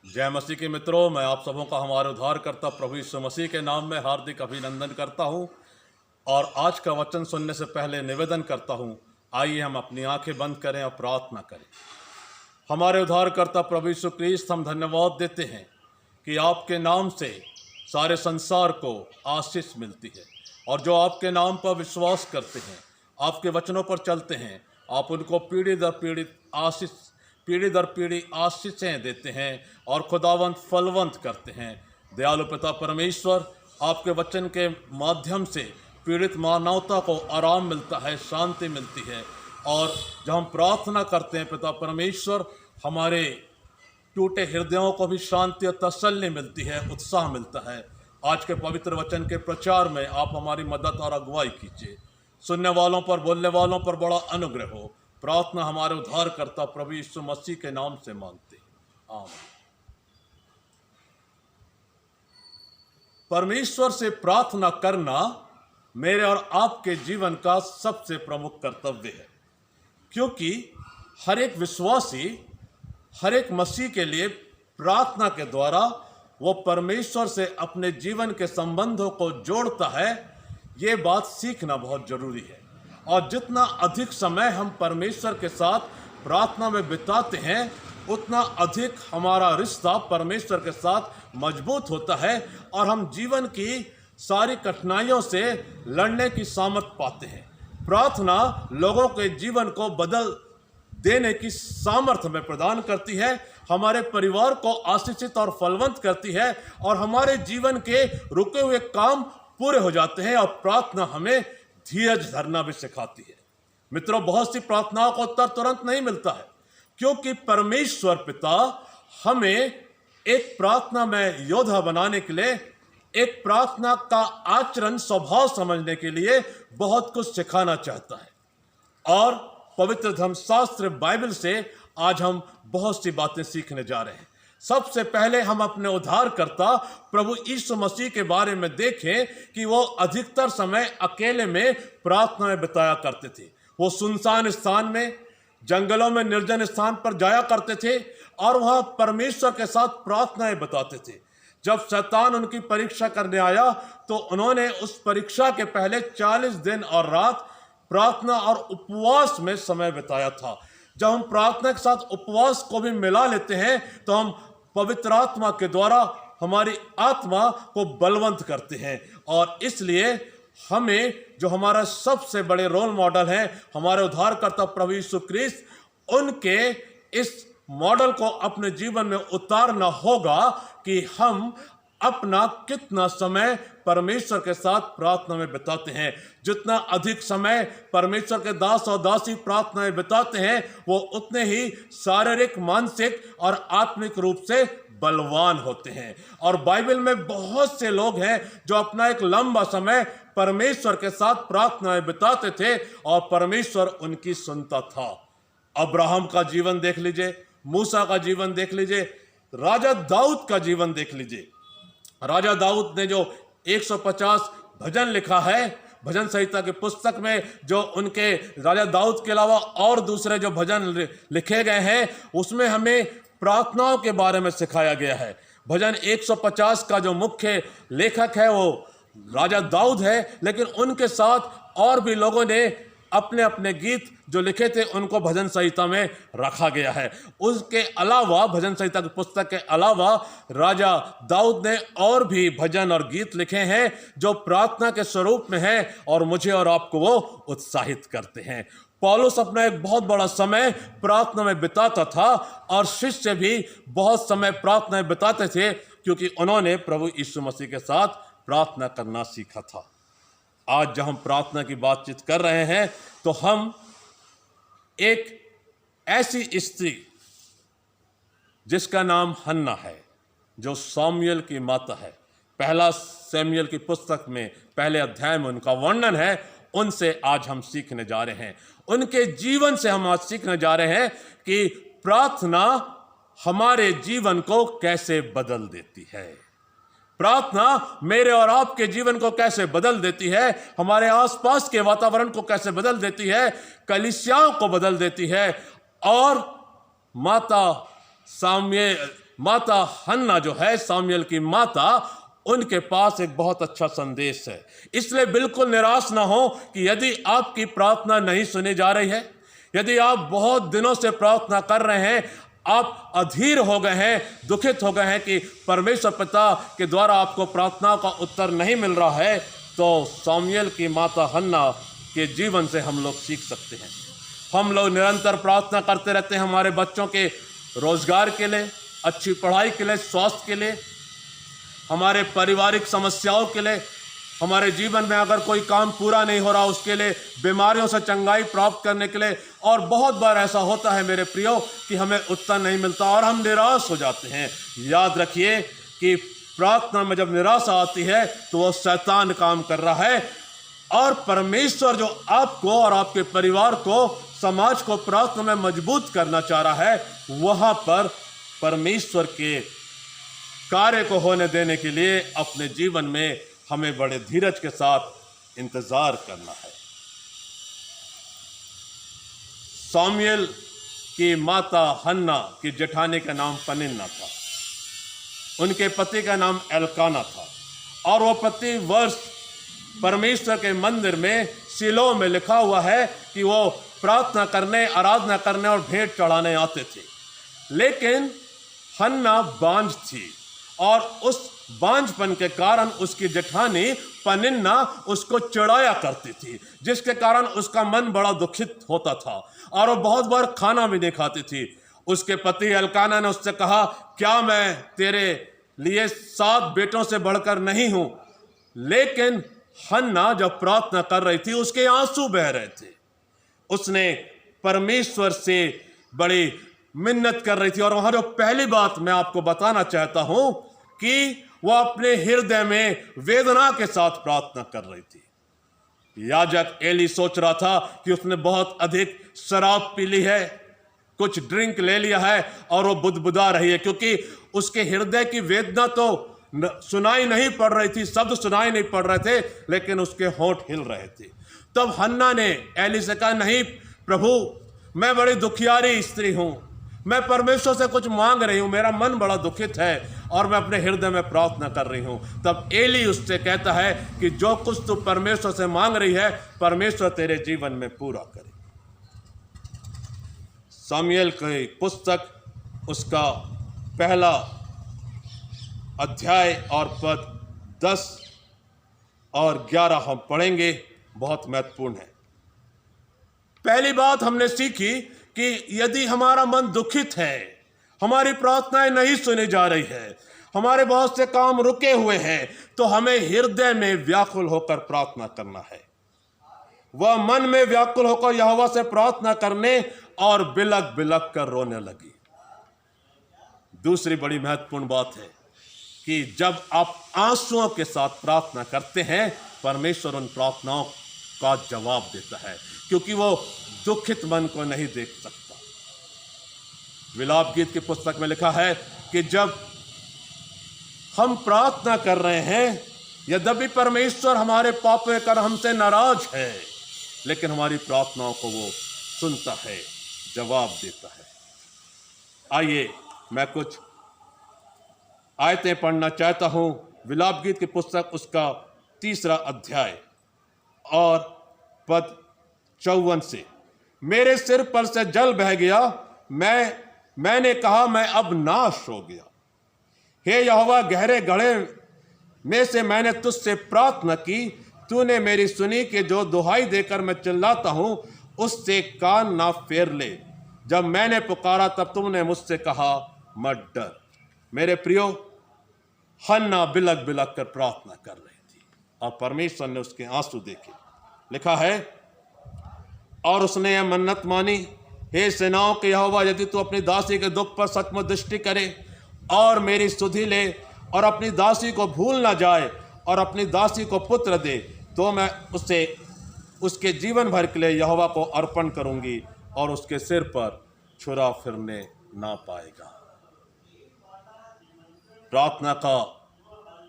जय मसीह के मित्रों, मैं आप सबों का हमारे उद्धारकर्ता प्रभु यीशु मसीह के नाम में हार्दिक अभिनंदन करता हूं। और आज का वचन सुनने से पहले निवेदन करता हूं, आइए हम अपनी आंखें बंद करें और प्रार्थना करें। हमारे उद्धारकर्ता प्रभु यीशु क्रिस्त, हम धन्यवाद देते हैं कि आपके नाम से सारे संसार को आशीष मिलती है, और जो आपके नाम पर विश्वास करते हैं, आपके वचनों पर चलते हैं, आप उनको पीढ़ी दर पीढ़ी आशीषें देते हैं और खुदावंत फलवंत करते हैं। दयालु पिता परमेश्वर, आपके वचन के माध्यम से पीड़ित मानवता को आराम मिलता है, शांति मिलती है, और जब हम प्रार्थना करते हैं पिता परमेश्वर, हमारे टूटे हृदयों को भी शांति और तसल्ली मिलती है, उत्साह मिलता है। आज के पवित्र वचन के प्रचार में आप हमारी मदद और अगुवाई कीजिए। सुनने वालों पर, बोलने वालों पर बड़ा अनुग्रह हो। प्रार्थना हमारे उद्धारकर्ता प्रभु यीशु मसीह के नाम से मांगते हैं, आमीन। परमेश्वर से प्रार्थना करना मेरे और आपके जीवन का सबसे प्रमुख कर्तव्य है, क्योंकि हर एक विश्वासी, हर एक मसीह के लिए प्रार्थना के द्वारा वो परमेश्वर से अपने जीवन के संबंधों को जोड़ता है। ये बात सीखना बहुत जरूरी है, और जितना अधिक समय हम परमेश्वर के साथ प्रार्थना में बिताते हैं, उतना अधिक हमारा रिश्ता परमेश्वर के साथ मजबूत होता है, और हम जीवन की सारी कठिनाइयों से लड़ने की सामर्थ पाते हैं। प्रार्थना लोगों के जीवन को बदल देने की सामर्थ्य हमें प्रदान करती है, हमारे परिवार को आशीषित और फलवंत करती है, और हमारे जीवन के रुके हुए काम पूरे हो जाते हैं। और प्रार्थना हमें धीरज धरना भी सिखाती है। मित्रों, बहुत सी प्रार्थनाओं का उत्तर तुरंत नहीं मिलता है, क्योंकि परमेश्वर पिता हमें एक प्रार्थना में योद्धा बनाने के लिए, एक प्रार्थना का आचरण स्वभाव समझने के लिए बहुत कुछ सिखाना चाहता है। और पवित्र धर्मशास्त्र बाइबल से आज हम बहुत सी बातें सीखने जा रहे हैं। सबसे पहले हम अपने उद्धारकर्ता प्रभु यीशु मसीह के बारे में देखें कि वो अधिकतर समय अकेले में प्रार्थना में बिताया करते थे। वो सुनसान स्थान में, जंगलों में, निर्जन स्थान पर जाया करते थे, और वहां परमेश्वर के साथ प्रार्थनाएं बताते थे। जब शैतान उनकी परीक्षा करने आया, तो उन्होंने उस परीक्षा के पहले 40 दिन और रात प्रार्थना और उपवास में समय बिताया था। जब हम प्रार्थना के साथ उपवास को भी मिला लेते हैं, तो हम पवित्र आत्मा के द्वारा हमारी आत्मा को बलवंत करते हैं। और इसलिए हमें, जो हमारा सबसे बड़े रोल मॉडल हैं, हमारे उद्धारकर्ता प्रभु यीशु क्रिस्त, उनके इस मॉडल को अपने जीवन में उतारना होगा कि हम अपना कितना समय परमेश्वर के साथ प्रार्थना में बिताते हैं। जितना अधिक समय परमेश्वर के दास और दासी प्रार्थना में बिताते हैं, वो उतने ही शारीरिक, मानसिक और आत्मिक रूप से बलवान होते हैं। और बाइबल में बहुत से लोग हैं जो अपना एक लंबा समय परमेश्वर के साथ प्रार्थना में बिताते थे, और परमेश्वर उनकी सुनता था। अब्राहम का जीवन देख लीजिए, मूसा का जीवन देख लीजिए, राजा दाऊद का जीवन देख लीजिए। राजा दाऊद ने जो 150 भजन लिखा है, भजन संहिता की पुस्तक में, जो उनके राजा दाऊद के अलावा और दूसरे जो भजन लिखे गए हैं, उसमें हमें प्रार्थनाओं के बारे में सिखाया गया है। भजन 150 का जो मुख्य लेखक है वो राजा दाऊद है, लेकिन उनके साथ और भी लोगों ने अपने अपने गीत जो लिखे थे, उनको भजन संहिता में रखा गया है। उसके अलावा, भजन संहिता की पुस्तक के अलावा, राजा दाऊद ने और भी भजन और गीत लिखे हैं जो प्रार्थना के स्वरूप में है, और मुझे और आपको वो उत्साहित करते हैं। पौलुस अपना एक बहुत बड़ा समय प्रार्थना में बिताता था, और शिष्य भी बहुत समय प्रार्थना में बिताते थे, क्योंकि उन्होंने प्रभु यीशु मसीह के साथ प्रार्थना करना सीखा था। आज जब हम प्रार्थना की बातचीत कर रहे हैं, तो हम एक ऐसी स्त्री जिसका नाम हन्ना है, जो सामुएल की माता है, पहला सैमुएल की पुस्तक में पहले अध्याय में उनका वर्णन है, उनसे आज हम सीखने जा रहे हैं। उनके जीवन से हम आज सीखने जा रहे हैं कि प्रार्थना हमारे जीवन को कैसे बदल देती है। प्रार्थना मेरे और आपके जीवन को कैसे बदल देती है, हमारे आसपास के वातावरण को कैसे बदल देती है, कलीसियाओं को बदल देती है। और माता माता हन्ना जो है, सामुएल की माता, उनके पास एक बहुत अच्छा संदेश है। इसलिए बिल्कुल निराश ना हो कि यदि आपकी प्रार्थना नहीं सुनी जा रही है, यदि आप बहुत दिनों से प्रार्थना कर रहे हैं, आप अधीर हो गए हैं, दुखित हो गए हैं कि परमेश्वर पिता के द्वारा आपको प्रार्थनाओं का उत्तर नहीं मिल रहा है, तो सामुएल की माता हन्ना के जीवन से हम लोग सीख सकते हैं। हम लोग निरंतर प्रार्थना करते रहते हैं हमारे बच्चों के रोजगार के लिए, अच्छी पढ़ाई के लिए, स्वास्थ्य के लिए, हमारे पारिवारिक समस्याओं के लिए, हमारे जीवन में अगर कोई काम पूरा नहीं हो रहा उसके लिए, बीमारियों से चंगाई प्राप्त करने के लिए। और बहुत बार ऐसा होता है मेरे प्रियो कि हमें उत्तर नहीं मिलता और हम निराश हो जाते हैं। याद रखिए कि प्रार्थना में जब निराशा आती है तो वो शैतान काम कर रहा है, और परमेश्वर जो आपको और आपके परिवार को, समाज को प्रार्थना में मजबूत करना चाह रहा है, वहां पर परमेश्वर के कार्य को होने देने के लिए अपने जीवन में हमें बड़े धीरज के साथ इंतजार करना है। सामुएल की माता हन्ना की जेठानी का नाम पनिन्ना था, उनके पति का नाम एल्काना था, और वो प्रति वर्ष परमेश्वर के मंदिर में शिलो में लिखा हुआ है कि वो प्रार्थना करने, आराधना करने और भेंट चढ़ाने आते थे। लेकिन हन्ना बांझ थी और उस बांझपन के कारण उसकी जेठानी पनिन्ना उसको चिढ़ाया करती थी, जिसके कारण उसका मन बड़ा दुखित होता था और वो बहुत बार खाना भी नहीं खाती थी। उसके पति एल्काना ने उससे कहा, क्या मैं तेरे लिए 7 बेटों से बढ़कर नहीं हूं? लेकिन हन्ना जब प्रार्थना कर रही थी उसके आंसू बह रहे थे। उसने परमेश्वर से बड़ी मिन्नत कर रही थी। और वहां जो पहली बात मैं आपको बताना चाहता हूं कि वो अपने हृदय में वेदना के साथ प्रार्थना कर रही थी। याजक एली सोच रहा था कि उसने बहुत अधिक शराब पी ली है, कुछ ड्रिंक ले लिया है और वो बुदबुदा रही है, क्योंकि उसके हृदय की वेदना तो सुनाई नहीं पड़ रही थी, शब्द सुनाई नहीं पड़ रहे थे, लेकिन उसके होंठ हिल रहे थे। तब हन्ना ने एली से कहा, नहीं प्रभु, मैं बड़ी दुखियारी स्त्री हूं, मैं परमेश्वर से कुछ मांग रही हूं, मेरा मन बड़ा दुखित है और मैं अपने हृदय में प्रार्थना कर रही हूं। तब एली उससे कहता है कि जो कुछ तू परमेश्वर से मांग रही है, परमेश्वर तेरे जीवन में पूरा करे। सामुएल की पुस्तक, उसका पहला अध्याय और पद 10 और 11 हम पढ़ेंगे, बहुत महत्वपूर्ण है। पहली बात हमने सीखी कि यदि हमारा मन दुखित है, हमारी प्रार्थनाएं नहीं सुनी जा रही है, हमारे बहुत से काम रुके हुए हैं, तो हमें हृदय में व्याकुल होकर प्रार्थना करना है। वह मन में व्याकुल होकर यहोवा से प्रार्थना करने और बिलक बिलक कर रोने लगी। दूसरी बड़ी महत्वपूर्ण बात है कि जब आप आंसुओं के साथ प्रार्थना करते हैं, परमेश्वर उन प्रार्थनाओं का जवाब देता है, क्योंकि वो दुखित मन को नहीं देख सकता। विलाप गीत की पुस्तक में लिखा है कि जब हम प्रार्थना कर रहे हैं, यद्यपि परमेश्वर हमारे पापों कर हमसे नाराज है, लेकिन हमारी प्रार्थनाओं को वो सुनता है, जवाब देता है। आइए मैं कुछ आयतें पढ़ना चाहता हूं। विलाप गीत की पुस्तक, उसका 3 अध्याय और पद 54 से। मेरे सिर पर से जल बह गया, मैंने कहा मैं अब नाश हो गया। हे यहोवा, गहरे गड्ढे में से मैंने तुझसे प्रार्थना की, तूने मेरी सुनी कि जो दुहाई देकर मैं चिल्लाता हूं, उससे कान ना फेर ले। जब मैंने पुकारा तब तुमने मुझसे कहा मत डर। मेरे प्रियो, हन्ना बिलक बिलक कर प्रार्थना कर रही थी और परमेश्वर ने उसके आंसू देखे। लिखा है, और उसने यह मन्नत मानी, हे सेनाओं के यहोवा, यदि तू अपनी दासी के दुख पर सचमुच दृष्टि करे और मेरी सुधि ले और अपनी दासी को भूल ना जाए और अपनी दासी को पुत्र दे, तो मैं उसे उसके जीवन भर के लिए यहोवा को अर्पण करूंगी और उसके सिर पर छुरा फिरने ना पाएगा। प्रार्थना का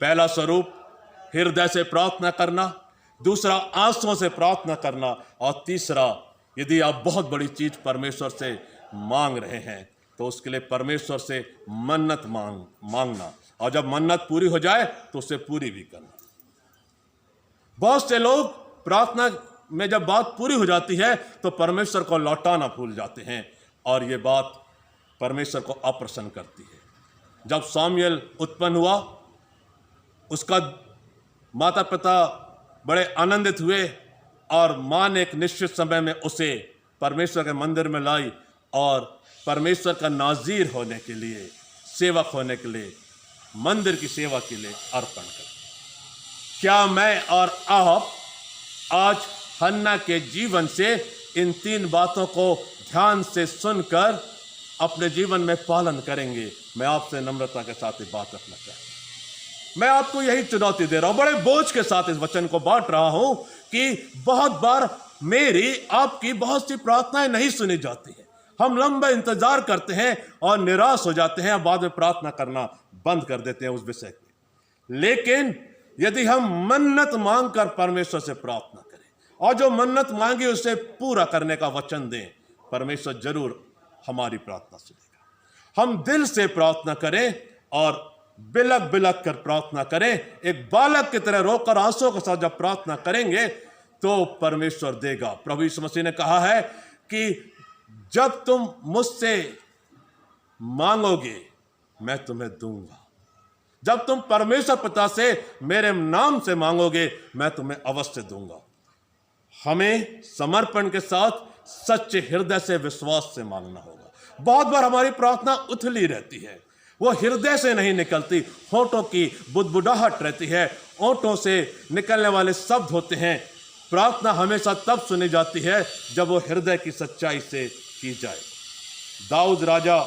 पहला स्वरूप हृदय से प्रार्थना करना, दूसरा आंसुओं से प्रार्थना करना, और तीसरा यदि आप बहुत बड़ी चीज परमेश्वर से मांग रहे हैं तो उसके लिए परमेश्वर से मन्नत मांगना, और जब मन्नत पूरी हो जाए तो उसे पूरी भी करना। बहुत से लोग प्रार्थना में जब बात पूरी हो जाती है तो परमेश्वर को लौटाना भूल जाते हैं, और ये बात परमेश्वर को अप्रसन्न करती है। जब सामुएल उत्पन्न हुआ, उसका माता पिता बड़े आनंदित हुए, और माँ ने एक निश्चित समय में उसे परमेश्वर के मंदिर में लाई और परमेश्वर का नाज़ीर होने के लिए, सेवक होने के लिए, मंदिर की सेवा के लिए अर्पण कर। क्या मैं और आप आज हन्ना के जीवन से इन 3 बातों को ध्यान से सुनकर अपने जीवन में पालन करेंगे? मैं आपसे नम्रता के साथ ये बात रखना चाहता हूं। मैं आपको यही चुनौती दे रहा हूं, बड़े बोझ के साथ इस वचन को बांट रहा हूं कि बहुत बार मेरी आपकी बहुत सी प्रार्थनाएं नहीं सुनी जाती हैं। हम लंबा इंतजार करते हैं और निराश हो जाते हैं, बाद में प्रार्थना करना बंद कर देते हैं उस विषय में। लेकिन यदि हम मन्नत मांगकर परमेश्वर से प्रार्थना करें और जो मन्नत मांगी उसे पूरा करने का वचन दें, परमेश्वर जरूर हमारी प्रार्थना सुनेगा। हम दिल से प्रार्थना करें और बिलक बिलक कर प्रार्थना करें, एक बालक की तरह रोकर आंसुओं के साथ जब प्रार्थना करेंगे तो परमेश्वर देगा। प्रभु यीशु मसीह ने कहा है कि जब तुम मुझसे मांगोगे मैं तुम्हें दूंगा। जब तुम परमेश्वर पिता से मेरे नाम से मांगोगे मैं तुम्हें अवश्य दूंगा। हमें समर्पण के साथ सच्चे हृदय से, विश्वास से मांगना होगा। बहुत बार हमारी प्रार्थना उथली रहती है, वो हृदय से नहीं निकलती, होठों की बुदबुदाहट रहती है, ओंठों से निकलने वाले शब्द होते हैं। प्रार्थना हमेशा तब सुनी जाती है जब वो हृदय की सच्चाई से की जाए। दाऊद राजा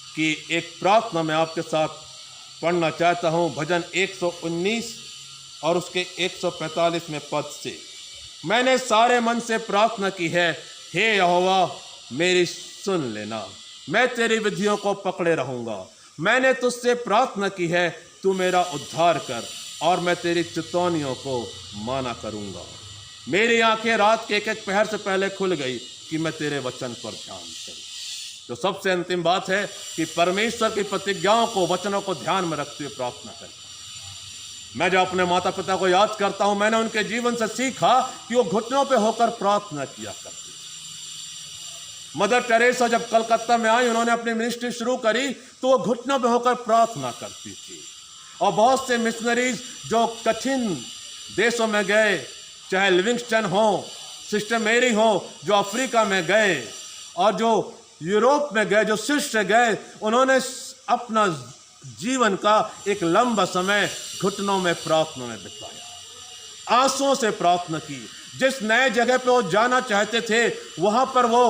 की एक प्रार्थना मैं आपके साथ पढ़ना चाहता हूं, भजन 119 और उसके 145वें पद से। मैंने सारे मन से प्रार्थना की है, हे यहोवा मेरी सुन लेना, मैं तेरी विधियों को पकड़े रहूंगा। मैंने तुझसे प्रार्थना की है, तू मेरा उद्धार कर, और मैं तेरी चितौनियों को माना करूंगा। मेरी आंखें रात के एक एक पहर से पहले खुल गई कि मैं तेरे वचन पर ध्यान करूं। तो सबसे अंतिम बात है कि परमेश्वर की प्रतिज्ञाओं को, वचनों को ध्यान में रखते हुए प्रार्थना करें। मैं जब अपने माता पिता को याद करता हूं, मैंने उनके जीवन से सीखा कि वो घुटनों पे होकर प्रार्थना किया करती। मदर टेरेसा जब कलकत्ता में आई, उन्होंने अपनी मिनिस्ट्री शुरू करी तो वो घुटनों पे होकर प्रार्थना करती थी। और बहुत से मिशनरीज जो कठिन देशों में गए, चाहे लिविंगस्टन हो, सिस्टर मेरी हो जो अफ्रीका में गए, और जो यूरोप में गए, जो शिष्य गए, उन्होंने अपना जीवन का एक लंबा समय घुटनों में प्रार्थना में बिताया, आंसुओं से प्रार्थना की। जिस नए जगह पे वो जाना चाहते थे वहां पर वो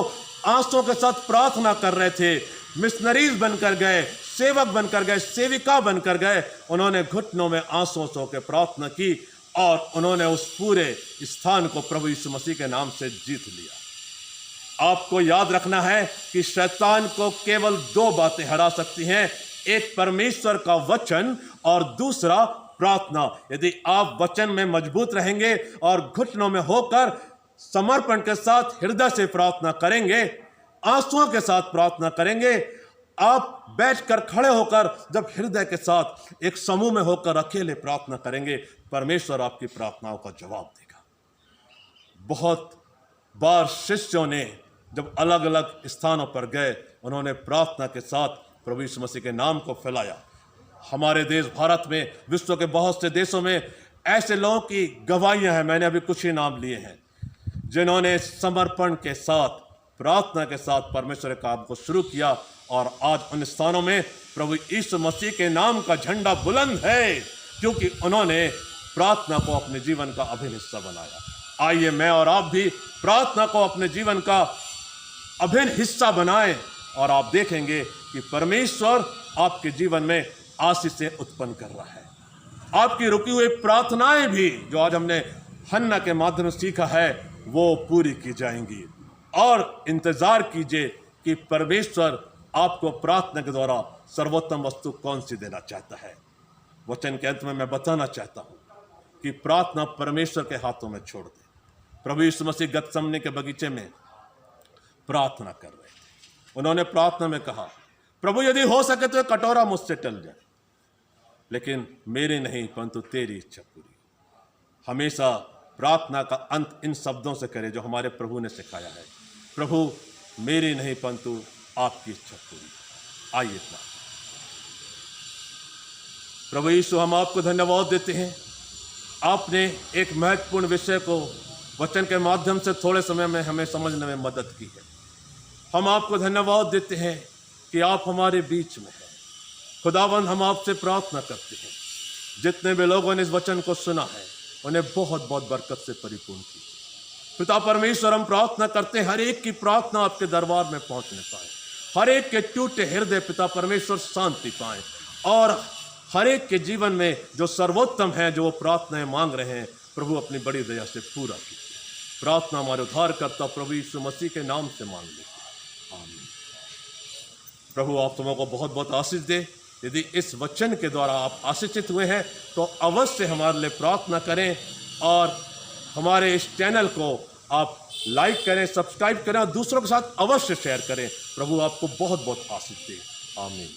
आंसुओं के साथ प्रार्थना कर रहे थे। मिशनरीज बनकर गए, सेवक बनकर गए, सेविका बनकर गए। उन्होंने घुटनों में आंसुओं से होकर प्रार्थना की और उन्होंने उस पूरे स्थान को प्रभु यीशु मसीह के नाम से जीत लिया। आपको याद रखना है कि शैतान को केवल 2 बातें हरा सकती हैं, एक परमेश्वर का वचन और दूसरा प्रार्थना। यदि आप वचन में मजबूत रहेंगे और घुटनों में होकर समर्पण के साथ हृदय से प्रार्थना करेंगे, आंसुओं के साथ प्रार्थना करेंगे, आप बैठकर खड़े होकर जब हृदय के साथ एक समूह में होकर अकेले प्रार्थना करेंगे, परमेश्वर आपकी प्रार्थनाओं का जवाब देगा। बहुत बार शिष्यों ने जब अलग अलग स्थानों पर गए, उन्होंने प्रार्थना के साथ प्रभु यीशु मसीह के नाम को फैलाया। हमारे देश भारत में, विश्व के बहुत से देशों में ऐसे लोगों की गवाहियां हैं, मैंने अभी कुछ ही नाम लिए हैं, जिन्होंने समर्पण के साथ, प्रार्थना के साथ परमेश्वर के काम को शुरू किया, और आज उन स्थानों में प्रभु यीशु मसीह के नाम का झंडा बुलंद है, क्योंकि उन्होंने प्रार्थना को अपने जीवन का अभिन्न हिस्सा बनाया। आइए मैं और आप भी प्रार्थना को अपने जीवन का अभिन्न हिस्सा बनाएं, और आप देखेंगे कि परमेश्वर आपके जीवन में आशीषें उत्पन्न कर रहा है। आपकी रुकी हुई प्रार्थनाएं भी, जो आज हमने हन्ना के माध्यम से सीखा है, वो पूरी की जाएंगी। और इंतजार कीजिए कि परमेश्वर आपको प्रार्थना के द्वारा सर्वोत्तम वस्तु कौन सी देना चाहता है। वचन के अंत में मैं बताना चाहता हूं कि प्रार्थना परमेश्वर के हाथों में छोड़ दे। प्रभु यीशु मसीह गतसमनी के बगीचे में प्रार्थना कर रहे थे, उन्होंने प्रार्थना में कहा, प्रभु यदि हो सके तो ये कटोरा मुझसे टल जाए, लेकिन मेरी नहीं परंतु तेरी इच्छा पूरी। हमेशा प्रार्थना का अंत इन शब्दों से करें जो हमारे प्रभु ने सिखाया है, प्रभु मेरी नहीं परंतु आपकी इच्छा पूरी। आइए प्रार्थना। प्रभु यीशु, हम आपको धन्यवाद देते हैं, आपने एक महत्वपूर्ण विषय को वचन के माध्यम से थोड़े समय में हमें समझने में मदद की है। हम आपको धन्यवाद देते हैं कि आप हमारे बीच में हैं। खुदावंद, हम आपसे प्रार्थना करते हैं, जितने भी लोगों ने इस वचन को सुना है उन्हें बहुत बहुत बरकत से परिपूर्ण कीजिए। पिता परमेश्वर, हम प्रार्थना करते हैं हर एक की प्रार्थना आपके दरबार में पहुंचने पाए, हर एक के टूटे हृदय पिता परमेश्वर शांति पाए, और हर एक के जीवन में जो सर्वोत्तम है, जो वो प्रार्थनाएं मांग रहे हैं, प्रभु अपनी बड़ी दया से पूरा कीजिए। प्रार्थना हमारे उद्धारकर्ता प्रभु यीशु मसीह के नाम से मांग लेते हैं, आमीन। प्रभु आप तुमों को बहुत बहुत आशीष दे। यदि इस वचन के द्वारा आप आशीषित हुए हैं तो अवश्य हमारे लिए प्रार्थना करें, और हमारे इस चैनल को आप लाइक करें, सब्सक्राइब करें और दूसरों के साथ अवश्य शेयर करें। प्रभु आपको बहुत बहुत आशीष दे, आमीन।